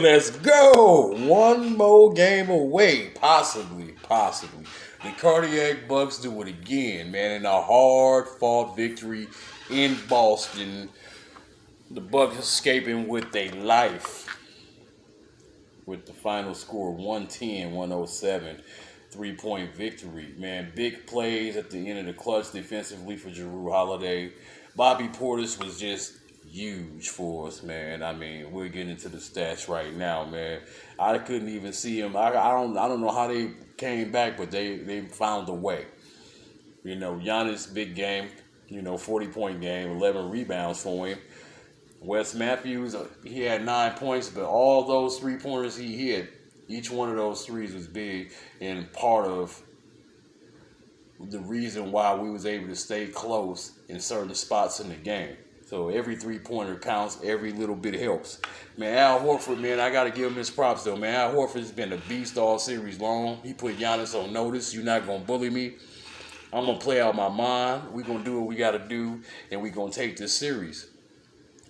Let's go. One more game away. Possibly. The Cardiac Bucks do it again, man. In a hard-fought victory in Boston. The Bucks escaping with their life. With the final score 110-107. 3-point victory, man. Big plays at the end of the clutch defensively for Jrue Holiday. Bobby Portis was just huge for us, man. I mean, we're getting into the stats right now, man. I couldn't even see him. I don't know how they came back, but they found a way. You know, Giannis, big game. 40-point game, 11 rebounds for him. Wes Matthews, he had 9 points, but all those 3-pointers he hit, each one of those threes was big and part of the reason why we was able to stay close in certain spots in the game. So every 3-pointer counts, every little bit helps. Man, Al Horford, man, I got to give him his props, though, man. Al Horford's been a beast all series long. He put Giannis on notice. You're not going to bully me. I'm going to play out my mind. We're going to do what we got to do, and we're going to take this series.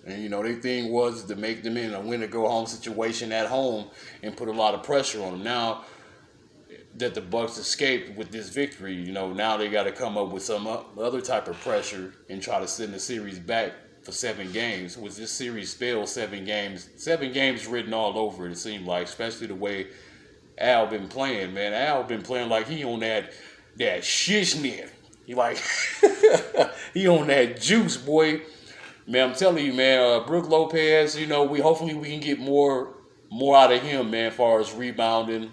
And, their thing was to make them in a win-or-go-home situation at home and put a lot of pressure on them. Now that the Bucks escaped with this victory, now they got to come up with some other type of pressure and try to send the series back for 7 games. With this series spelled 7 games, 7 games written all over it seemed like, especially the way Al been playing, man. Al been playing like he on that shishnet. He like, he on that juice, boy. Man, I'm telling you, man, Brook Lopez, hopefully we can get more out of him, man, as far as rebounding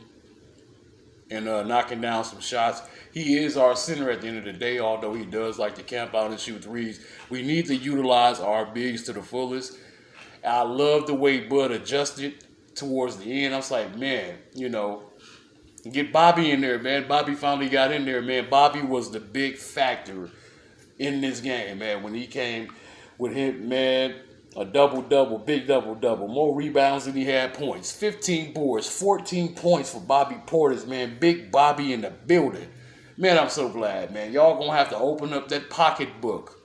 and knocking down some shots. He is our center at the end of the day, although he does like to camp out and shoot threes. We need to utilize our bigs to the fullest. I love the way Bud adjusted towards the end. I was like, man, get Bobby in there, man. Bobby finally got in there, man. Bobby was the big factor in this game, man, when he came with him, man, a double-double, big double-double. More rebounds than he had points. 15 boards, 14 points for Bobby Portis, man. Big Bobby in the building. Man, I'm so glad, man. Y'all going to have to open up that pocketbook.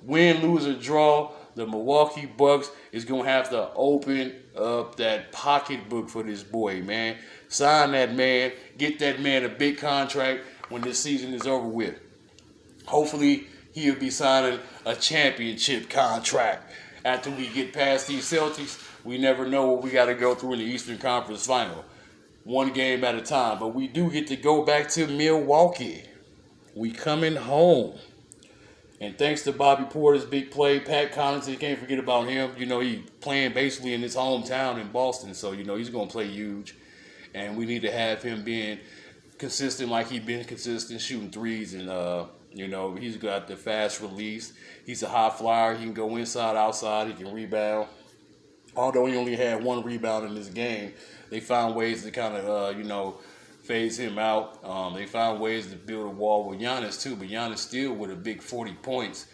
Win, lose, or draw, the Milwaukee Bucks is going to have to open up that pocketbook for this boy, man. Sign that man. Get that man a big contract when this season is over with. Hopefully, he'll be signing a championship contract after we get past these Celtics. We never know what we got to go through in the Eastern Conference Final. One game at a time. But we do get to go back to Milwaukee. We coming home. And thanks to Bobby Porter's big play, Pat Connaughton, can't forget about him. He playing basically in his hometown in Boston. So, he's going to play huge. And we need to have him being consistent like he's been consistent, shooting threes and he's got the fast release. He's a high flyer. He can go inside, outside. He can rebound. Although he only had 1 rebound in this game, they found ways to kind of, phase him out. They found ways to build a wall with Giannis, too. But Giannis still with a big 40 points,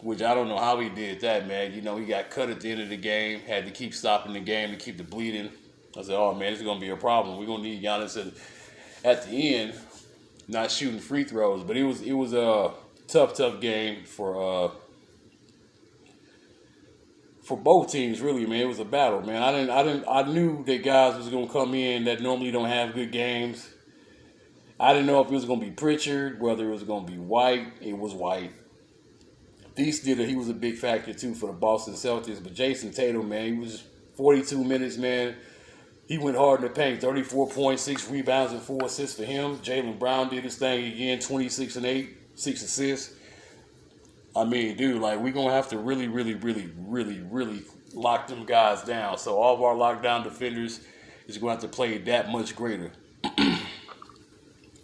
which I don't know how he did that, man. He got cut at the end of the game, had to keep stopping the game to keep the bleeding. I said, oh, man, this is going to be a problem. We're going to need Giannis at the end. Not shooting free throws, but it was a tough game for both teams, really, man. It was a battle, man. I knew that guys was gonna come in that normally don't have good games. I didn't know if it was gonna be Pritchard, whether it was gonna be White. It was White. He was a big factor too for the Boston Celtics. But Jason Tatum, man, he was 42 minutes, man. He went hard in the paint, 34 points, 6 rebounds, and 4 assists for him. Jaylen Brown did his thing again, 26 and 8, 6 assists. I mean, dude, like, we're going to have to really, really, really, really, really lock them guys down. So all of our lockdown defenders is going to have to play that much greater in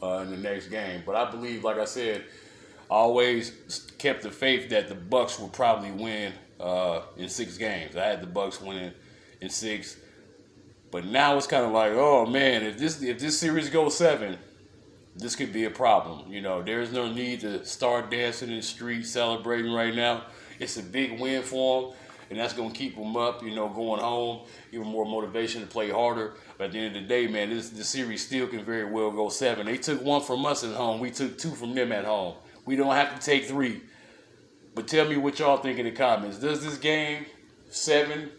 the next game. But I believe, like I said, I always kept the faith that the Bucks would probably win in 6 games. I had the Bucks winning in 6. But now it's kind of like, oh man, if this series goes 7, this could be a problem. There's no need to start dancing in the street, celebrating right now. It's a big win for them, and that's going to keep them up, going home, even more motivation to play harder. But at the end of the day, man, this series still can very well go 7. They took 1 from us at home. We took 2 from them at home. We don't have to take 3. But tell me what y'all think in the comments. Does this game 7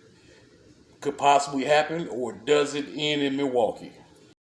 could possibly happen, or does it end in Milwaukee?